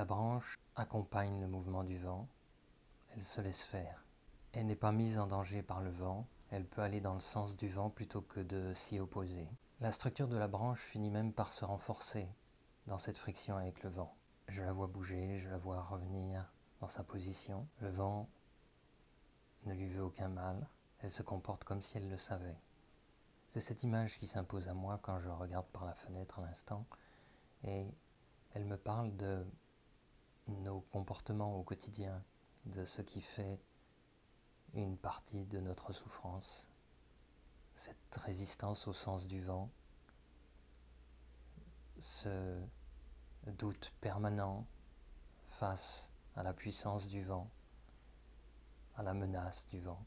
La branche accompagne le mouvement du vent, elle se laisse faire. Elle n'est pas mise en danger par le vent, elle peut aller dans le sens du vent plutôt que de s'y opposer. La structure de la branche finit même par se renforcer dans cette friction avec le vent. Je la vois bouger, je la vois revenir dans sa position. Le vent ne lui veut aucun mal, elle se comporte comme si elle le savait. C'est cette image qui s'impose à moi quand je regarde par la fenêtre à l'instant, et elle me parle de nos comportements au quotidien, de ce qui fait une partie de notre souffrance, cette résistance au sens du vent, ce doute permanent face à la puissance du vent, à la menace du vent.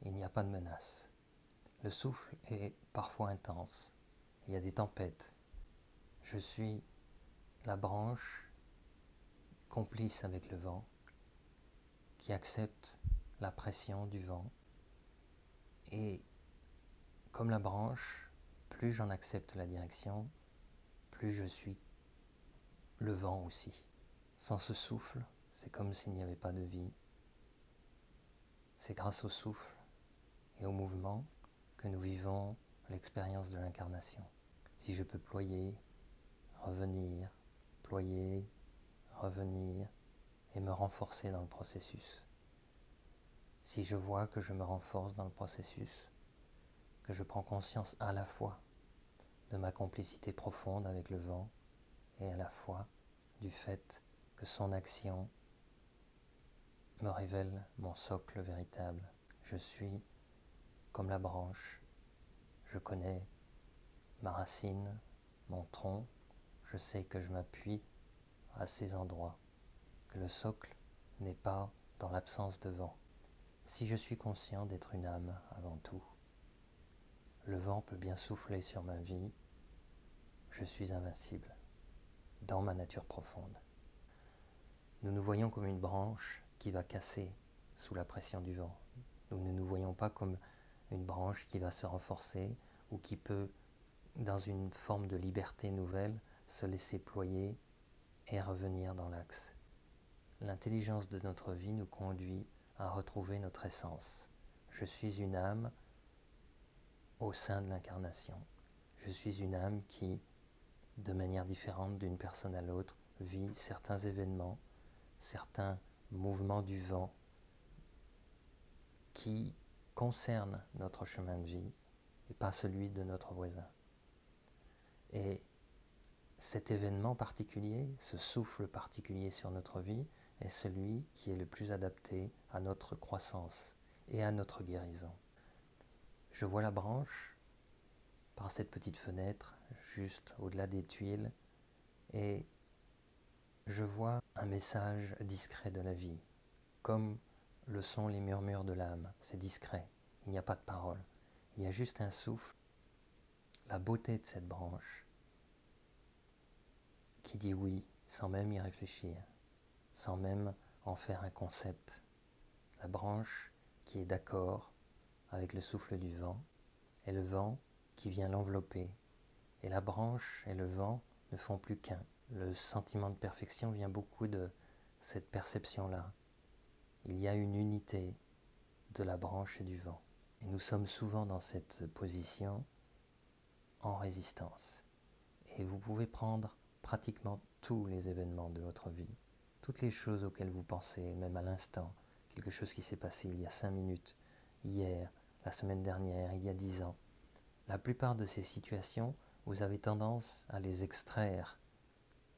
Il n'y a pas de menace. Le souffle est parfois intense, il y a des tempêtes. Je suis la branche complice avec le vent, qui accepte la pression du vent. Et comme la branche, plus j'en accepte la direction, plus je suis le vent aussi. Sans ce souffle, c'est comme s'il n'y avait pas de vie. C'est grâce au souffle et au mouvement que nous vivons l'expérience de l'incarnation. Si je peux ployer, revenir, revenir et me renforcer dans le processus. Si je vois que je me renforce dans le processus, que je prends conscience à la fois de ma complicité profonde avec le vent et à la fois du fait que son action me révèle mon socle véritable. Je suis comme la branche, je connais ma racine, mon tronc, je sais que je m'appuie à ces endroits, que le socle n'est pas dans l'absence de vent. Si je suis conscient d'être une âme avant tout, le vent peut bien souffler sur ma vie, je suis invincible, dans ma nature profonde. Nous nous voyons comme une branche qui va casser sous la pression du vent. Nous ne nous voyons pas comme une branche qui va se renforcer ou qui peut, dans une forme de liberté nouvelle, se laisser ployer et revenir dans l'axe. L'intelligence de notre vie nous conduit à retrouver notre essence. Je suis une âme au sein de l'incarnation. Je suis une âme qui, de manière différente d'une personne à l'autre, vit certains événements, certains mouvements du vent qui concernent notre chemin de vie et pas celui de notre voisin. Et cet événement particulier, ce souffle particulier sur notre vie, est celui qui est le plus adapté à notre croissance et à notre guérison. Je vois la branche par cette petite fenêtre, juste au-delà des tuiles, et je vois un message discret de la vie, comme le sont les murmures de l'âme. C'est discret, il n'y a pas de parole, il y a juste un souffle. La beauté de cette branche qui dit oui sans même y réfléchir, sans même en faire un concept. La branche qui est d'accord avec le souffle du vent et le vent qui vient l'envelopper. Et la branche et le vent ne font plus qu'un. Le sentiment de perfection vient beaucoup de cette perception-là. Il y a une unité de la branche et du vent. Et nous sommes souvent dans cette position en résistance. Et vous pouvez prendre pratiquement tous les événements de votre vie, toutes les choses auxquelles vous pensez, même à l'instant, quelque chose qui s'est passé il y a 5 minutes, hier, la semaine dernière, il y a 10 ans. La plupart de ces situations, vous avez tendance à les extraire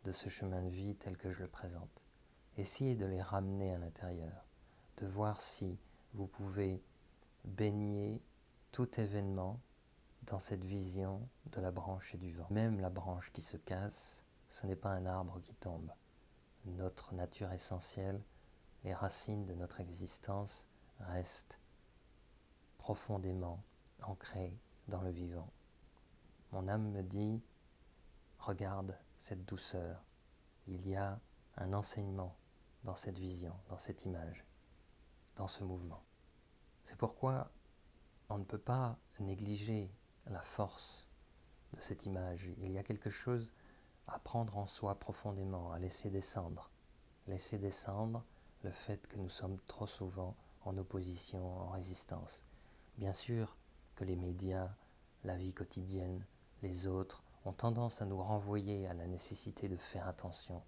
de ce chemin de vie tel que je le présente. Essayez de les ramener à l'intérieur, de voir si vous pouvez baigner tout événement dans cette vision de la branche et du vent. Même la branche qui se casse, ce n'est pas un arbre qui tombe. Notre nature essentielle, les racines de notre existence restent profondément ancrées dans le vivant. Mon âme me dit, regarde cette douceur, il y a un enseignement dans cette vision, dans cette image, dans ce mouvement. C'est pourquoi on ne peut pas négliger la force de cette image. Il y a quelque chose à prendre en soi profondément, à laisser descendre le fait que nous sommes trop souvent en opposition, en résistance. Bien sûr que les médias, la vie quotidienne, les autres ont tendance à nous renvoyer à la nécessité de faire attention,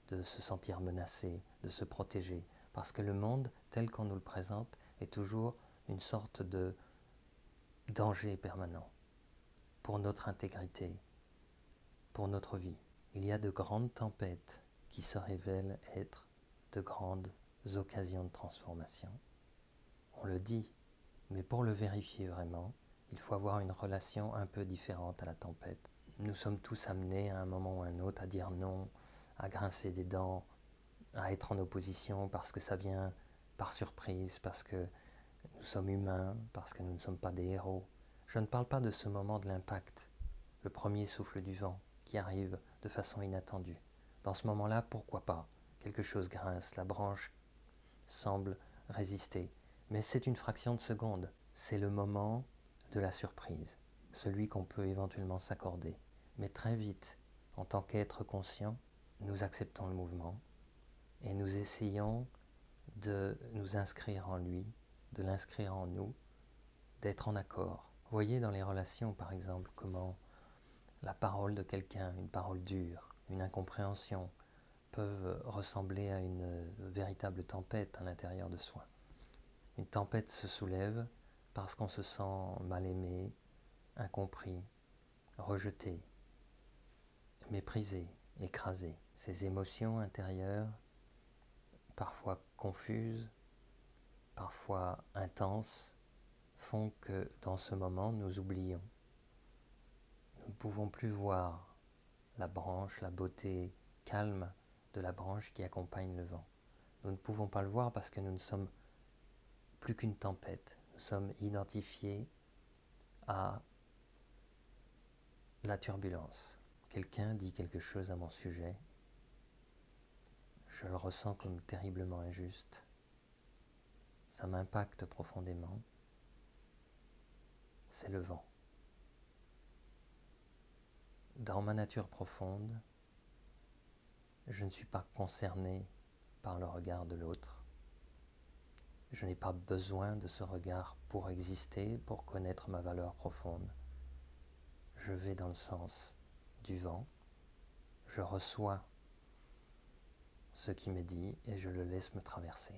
de se sentir menacé, de se protéger, parce que le monde tel qu'on nous le présente est toujours une sorte de danger permanent pour notre intégrité, pour notre vie. Il y a de grandes tempêtes qui se révèlent être de grandes occasions de transformation. On le dit, mais pour le vérifier vraiment, il faut avoir une relation un peu différente à la tempête. Nous sommes tous amenés à un moment ou à un autre à dire non, à grincer des dents, à être en opposition parce que ça vient par surprise, parce que nous sommes humains, parce que nous ne sommes pas des héros. Je ne parle pas de ce moment de l'impact, le premier souffle du vent qui arrive de façon inattendue. Dans ce moment-là, pourquoi pas? Quelque chose grince, la branche semble résister. Mais c'est une fraction de seconde. C'est le moment de la surprise, celui qu'on peut éventuellement s'accorder. Mais très vite, en tant qu'être conscient, nous acceptons le mouvement et nous essayons de nous inscrire en lui, de l'inscrire en nous, d'être en accord. Voyez dans les relations, par exemple, comment la parole de quelqu'un, une parole dure, une incompréhension, peuvent ressembler à une véritable tempête à l'intérieur de soi. Une tempête se soulève parce qu'on se sent mal aimé, incompris, rejeté, méprisé, écrasé. Ces émotions intérieures, parfois confuses, parfois intenses, font que dans ce moment nous oublions. Nous ne pouvons plus voir la branche, la beauté calme de la branche qui accompagne le vent. Nous ne pouvons pas le voir parce que nous ne sommes plus qu'une tempête. Nous sommes identifiés à la turbulence. Quelqu'un dit quelque chose à mon sujet, je le ressens comme terriblement injuste, ça m'impacte profondément, c'est le vent. Dans ma nature profonde, je ne suis pas concerné par le regard de l'autre. Je n'ai pas besoin de ce regard pour exister, pour connaître ma valeur profonde. Je vais dans le sens du vent, je reçois ce qui m'est dit et je le laisse me traverser.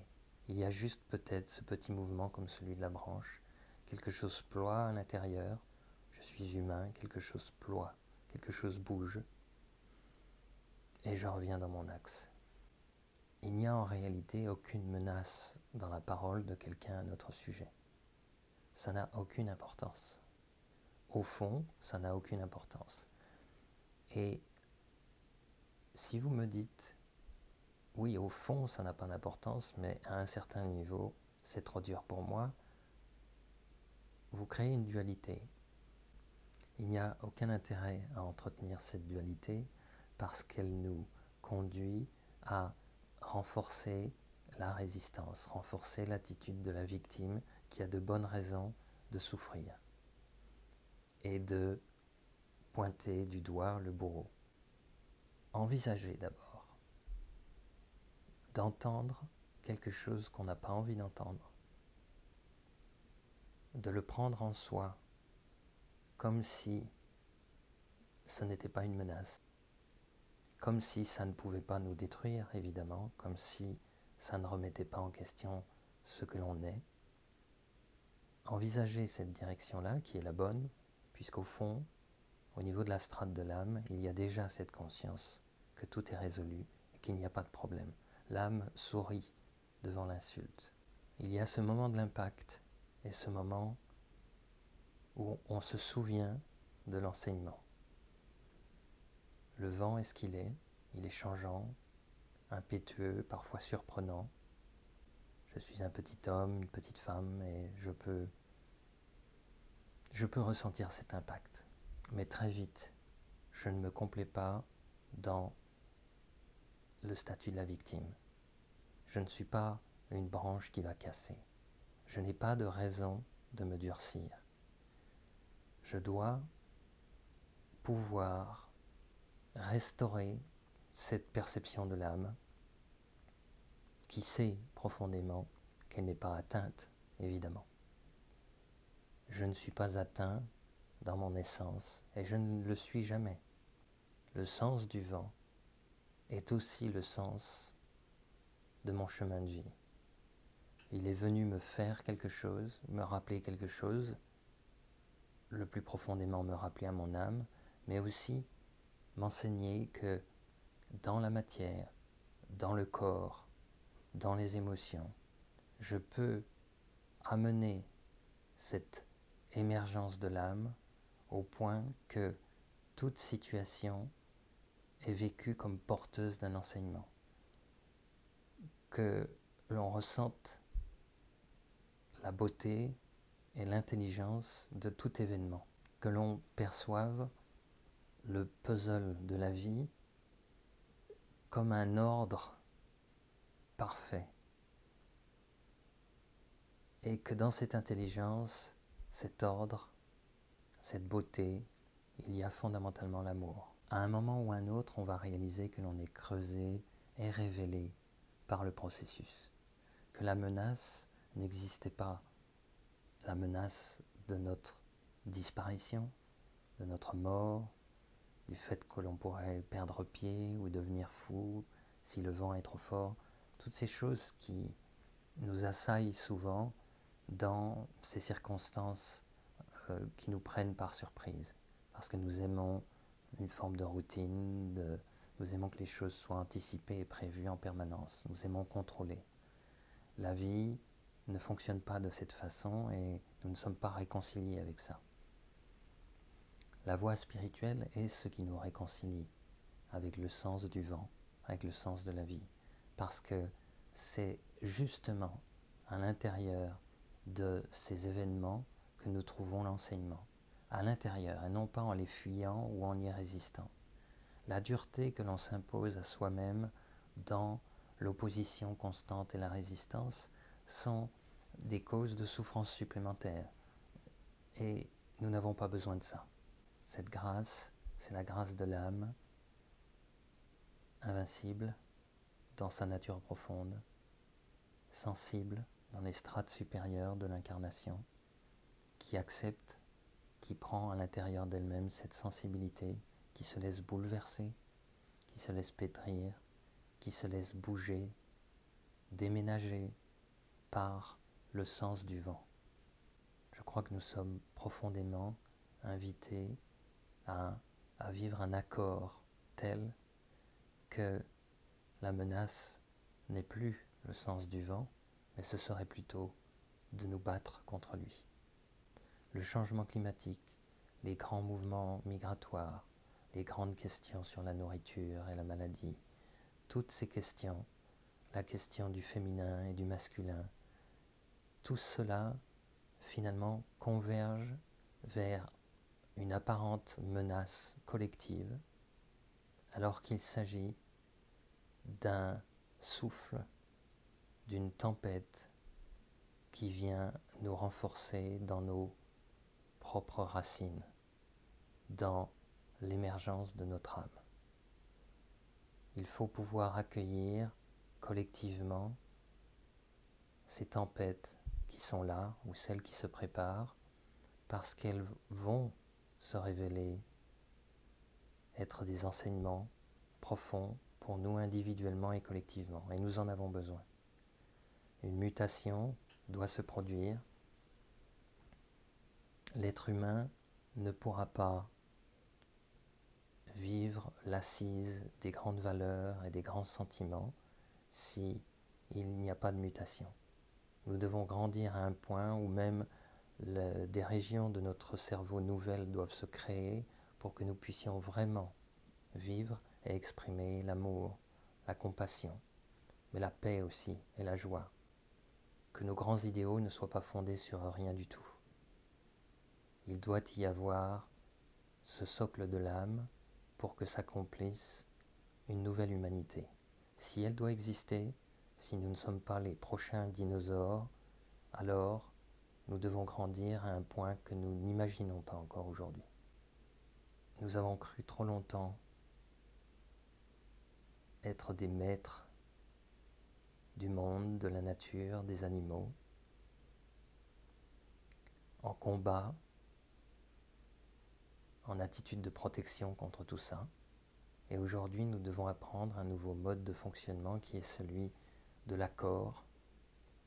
Il y a juste peut-être ce petit mouvement comme celui de la branche, quelque chose ploie à l'intérieur, je suis humain, quelque chose ploie, quelque chose bouge et je reviens dans mon axe. Il n'y a en réalité aucune menace dans la parole de quelqu'un à notre sujet. Ça n'a aucune importance. Au fond, ça n'a aucune importance. Et si vous me dites, oui, au fond, ça n'a pas d'importance, mais à un certain niveau, c'est trop dur pour moi, vous créez une dualité. Il n'y a aucun intérêt à entretenir cette dualité parce qu'elle nous conduit à renforcer la résistance, renforcer l'attitude de la victime qui a de bonnes raisons de souffrir et de pointer du doigt le bourreau. Envisagez d'abord d'entendre quelque chose qu'on n'a pas envie d'entendre, de le prendre en soi comme si ce n'était pas une menace, comme si ça ne pouvait pas nous détruire, évidemment, comme si ça ne remettait pas en question ce que l'on est. Envisagez cette direction-là, qui est la bonne, puisqu'au fond, au niveau de la strate de l'âme, il y a déjà cette conscience que tout est résolu et qu'il n'y a pas de problème. L'âme sourit devant l'insulte. Il y a ce moment de l'impact et ce moment où on se souvient de l'enseignement. Le vent est ce qu'il est, il est changeant, impétueux, parfois surprenant. Je suis un petit homme, une petite femme, et je peux ressentir cet impact. Mais très vite, je ne me complais pas dans le statut de la victime. Je ne suis pas une branche qui va casser. Je n'ai pas de raison de me durcir. Je dois pouvoir restaurer cette perception de l'âme qui sait profondément qu'elle n'est pas atteinte, évidemment. Je ne suis pas atteint dans mon essence et je ne le suis jamais. Le sens du vent est aussi le sens de mon chemin de vie. Il est venu me faire quelque chose, me rappeler quelque chose, le plus profondément me rappeler à mon âme, mais aussi m'enseigner que dans la matière, dans le corps, dans les émotions, je peux amener cette émergence de l'âme au point que toute situation est vécue comme porteuse d'un enseignement. Que l'on ressente la beauté et l'intelligence de tout événement. Que l'on perçoive le puzzle de la vie comme un ordre parfait. Et que dans cette intelligence, cet ordre, cette beauté, il y a fondamentalement l'amour. À un moment ou un autre, on va réaliser que l'on est creusé et révélé par le processus. Que la menace n'existait pas. La menace de notre disparition, de notre mort, du fait que l'on pourrait perdre pied ou devenir fou si le vent est trop fort. Toutes ces choses qui nous assaillent souvent dans ces circonstances qui nous prennent par surprise. Parce que nous aimons une forme de routine, nous aimons que les choses soient anticipées et prévues en permanence. Nous aimons contrôler. La vie ne fonctionne pas de cette façon et nous ne sommes pas réconciliés avec ça. La voie spirituelle est ce qui nous réconcilie avec le sens du vent, avec le sens de la vie. Parce que c'est justement à l'intérieur de ces événements que nous trouvons l'enseignement. À l'intérieur, et non pas en les fuyant ou en y résistant. La dureté que l'on s'impose à soi-même dans l'opposition constante et la résistance sont des causes de souffrance supplémentaires. Et nous n'avons pas besoin de ça. Cette grâce, c'est la grâce de l'âme, invincible dans sa nature profonde, sensible dans les strates supérieures de l'incarnation, qui accepte, qui prend à l'intérieur d'elle-même cette sensibilité, qui se laisse bouleverser, qui se laisse pétrir, qui se laisse bouger, déménager par le sens du vent. Je crois que nous sommes profondément invités à vivre un accord tel que la menace n'est plus le sens du vent, mais ce serait plutôt de nous battre contre lui. Le changement climatique, les grands mouvements migratoires, les grandes questions sur la nourriture et la maladie, toutes ces questions, la question du féminin et du masculin, tout cela finalement converge vers une apparente menace collective, alors qu'il s'agit d'un souffle, d'une tempête qui vient nous renforcer dans nos propres racines, dans l'émergence de notre âme. Il faut pouvoir accueillir collectivement ces tempêtes qui sont là, ou celles qui se préparent, parce qu'elles vont se révéler être des enseignements profonds pour nous individuellement et collectivement, et nous en avons besoin. Une mutation doit se produire. L'être humain ne pourra pas vivre l'assise des grandes valeurs et des grands sentiments si il n'y a pas de mutation. Nous devons grandir à un point où même des régions de notre cerveau nouvelles doivent se créer pour que nous puissions vraiment vivre et exprimer l'amour, la compassion, mais la paix aussi et la joie. Que nos grands idéaux ne soient pas fondés sur rien du tout. Il doit y avoir ce socle de l'âme pour que s'accomplisse une nouvelle humanité. Si elle doit exister, si nous ne sommes pas les prochains dinosaures, alors nous devons grandir à un point que nous n'imaginons pas encore aujourd'hui. Nous avons cru trop longtemps être des maîtres du monde, de la nature, des animaux, en combat, en attitude de protection contre tout ça. Et aujourd'hui, nous devons apprendre un nouveau mode de fonctionnement qui est celui de l'accord,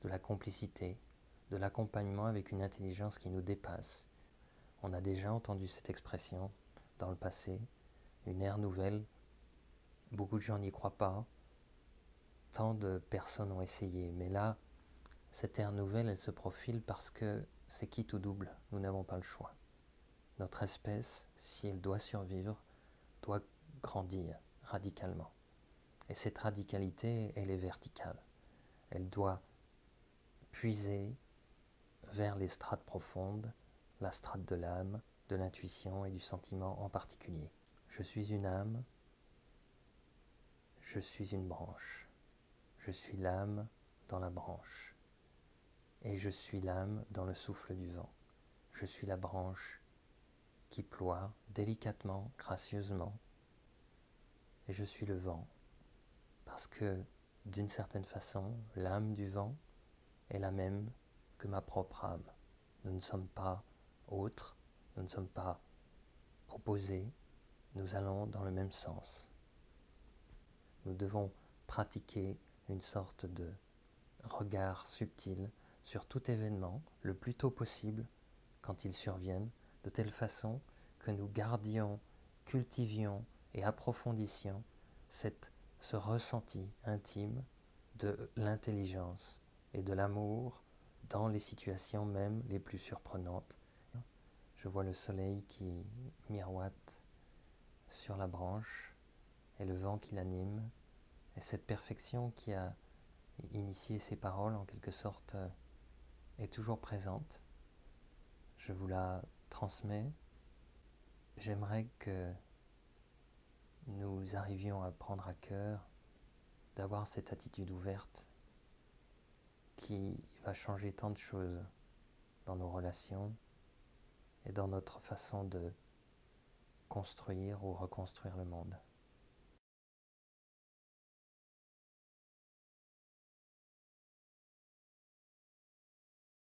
de la complicité, de l'accompagnement avec une intelligence qui nous dépasse. On a déjà entendu cette expression dans le passé, une ère nouvelle. Beaucoup de gens n'y croient pas, tant de personnes ont essayé. Mais là, cette ère nouvelle, elle se profile parce que c'est quitte ou double, nous n'avons pas le choix. Notre espèce, si elle doit survivre, doit grandir radicalement. Et cette radicalité, elle est verticale. Elle doit puiser vers les strates profondes, la strate de l'âme, de l'intuition et du sentiment en particulier. Je suis une âme, je suis une branche. Je suis l'âme dans la branche. Et je suis l'âme dans le souffle du vent. Je suis la branche qui ploie délicatement, gracieusement. Et je suis le vent. Parce que, d'une certaine façon, l'âme du vent est la même que ma propre âme. Nous ne sommes pas autres, nous ne sommes pas opposés, nous allons dans le même sens. Nous devons pratiquer une sorte de regard subtil sur tout événement le plus tôt possible quand il survienne, de telle façon que nous gardions, cultivions et approfondissions ce ressenti intime de l'intelligence et de l'amour dans les situations même les plus surprenantes. Je vois le soleil qui miroite sur la branche et le vent qui l'anime, et cette perfection qui a initié ces paroles en quelque sorte est toujours présente. Je vous la transmets. J'aimerais que nous arrivions à prendre à cœur d'avoir cette attitude ouverte qui va changer tant de choses dans nos relations et dans notre façon de construire ou reconstruire le monde.